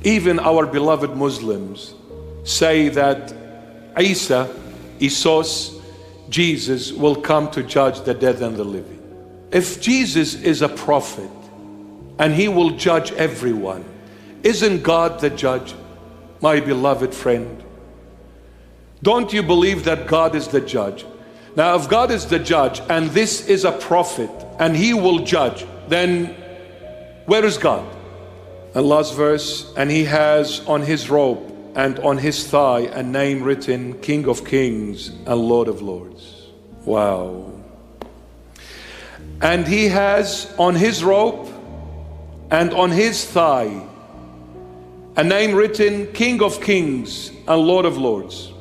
Even our beloved Muslims say that Isos, Jesus, will come to judge the dead and the living. If Jesus is a prophet and he will judge everyone, isn't God the judge, my beloved friend? Don't you believe that God is the judge? Now, if God is the judge and this is a prophet and he will judge, then where is God? And last verse, and he has on his robe and on his thigh a name written, King of Kings and Lord of Lords. Wow. And he has on his robe and on his thigh a name written, King of Kings and Lord of Lords.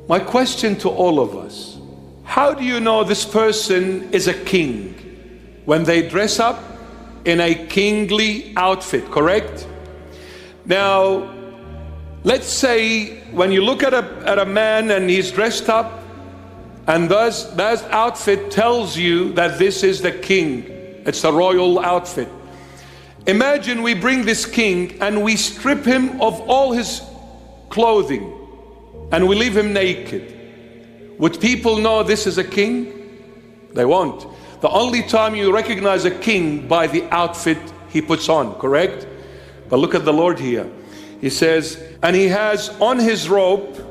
My question to all of us, how do you know this person is a king? When they dress up in a kingly outfit, correct? Now, let's say when you look at a man and he's dressed up, and thus that outfit tells you that this is the king. It's a royal outfit. Imagine we bring this king and we strip him of all his clothing and we leave him naked. Would people know this is a king? They won't. The only time you recognize a king by the outfit he puts on, correct? But look at the Lord here. He says, and he has on his robe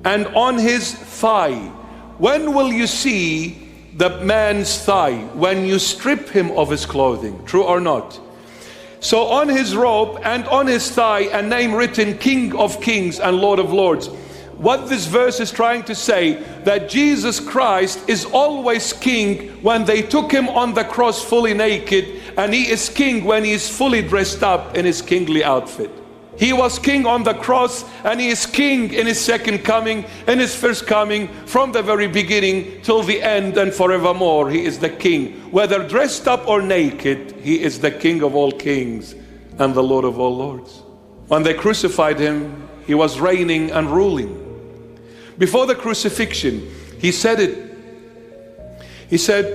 and on his thigh. When will you see the man's thigh? When you strip him of his clothing, true or not? So on his robe and on his thigh a name written, King of Kings and Lord of Lords. What this verse is trying to say, that Jesus Christ is always king when they took him on the cross fully naked, and he is king when he is fully dressed up in his kingly outfit. He was king on the cross, and he is king in his second coming, in his first coming, from the very beginning till the end and forevermore. He is the king. Whether dressed up or naked, he is the King of all kings and the Lord of all lords. When they crucified him, he was reigning and ruling. Before the crucifixion, he said it. He said,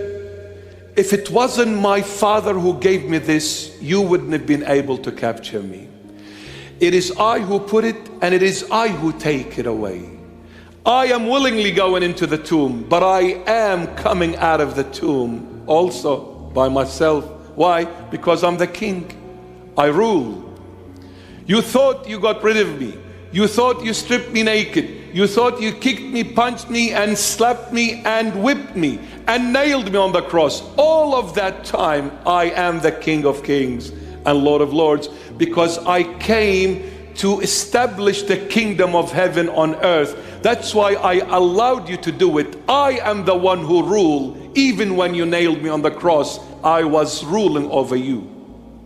if it wasn't my Father who gave me this, you wouldn't have been able to capture me. It is I who put it, and it is I who take it away. I am willingly going into the tomb, but I am coming out of the tomb also by myself. Why? Because I'm the king. I rule. You thought you got rid of me. You thought you stripped me naked. You thought you kicked me, punched me, and slapped me, and whipped me, and nailed me on the cross. All of that time, I am the King of Kings and Lord of Lords, because I came to establish the kingdom of heaven on earth. That's why I allowed you to do it. I am the one who rule. Even when you nailed me on the cross, I was ruling over you.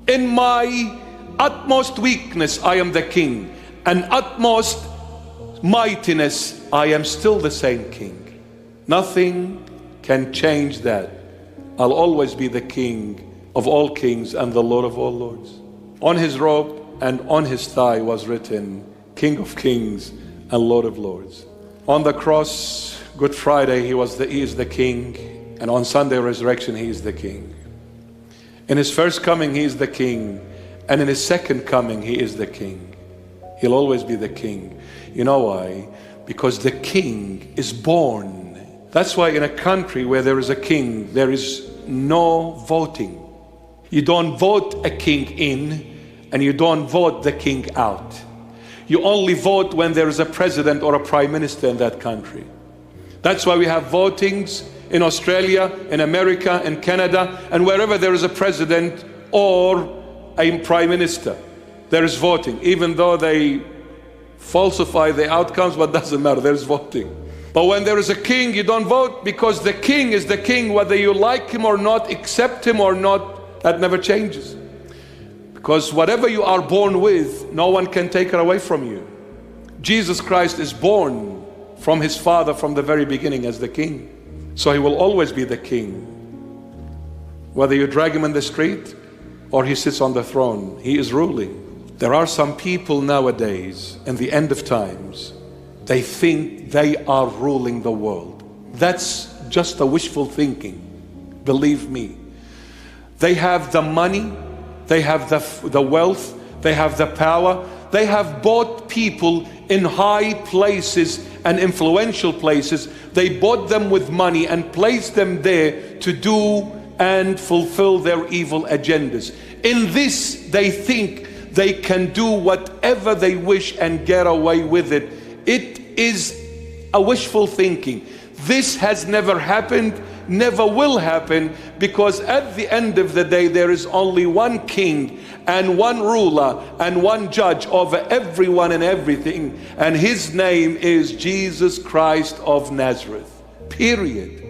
In my utmost weakness, I am the king. And utmost mightiness, I am still the same king. Nothing can change that. I'll always be the King of all kings and the Lord of all lords. On his robe and on his thigh was written, King of Kings and Lord of Lords. On the cross, Good Friday, he is the king, and on Sunday resurrection, he is the king. In his first coming, he is the king, and in his second coming, he is the king. He'll always be the king. You know why? Because the king is born. That's why in a country where there is a king, there is no voting. You don't vote a king in, and you don't vote the king out. You only vote when there is a president or a prime minister in that country. That's why we have votings in Australia, in America, in Canada, and wherever there is a president or a prime minister, there is voting. Even though they falsify the outcomes, but doesn't matter, there's voting. But when there is a king, you don't vote, because the king is the king, whether you like him or not, accept him or not, that never changes. Because whatever you are born with, no one can take it away from you. Jesus Christ is born from his Father from the very beginning as the king. So he will always be the king. Whether you drag him in the street or he sits on the throne, he is ruling. There are some people nowadays in the end of times, they think they are ruling the world. That's just a wishful thinking. Believe me. They have the money, they have the wealth, they have the power. They have bought people in high places and influential places. They bought them with money and placed them there to do and fulfill their evil agendas. In this, they think they can do whatever they wish and get away with it. It is a wishful thinking. This has never happened, never will happen, because at the end of the day, there is only one king and one ruler and one judge over everyone and everything, and his name is Jesus Christ of Nazareth. Period.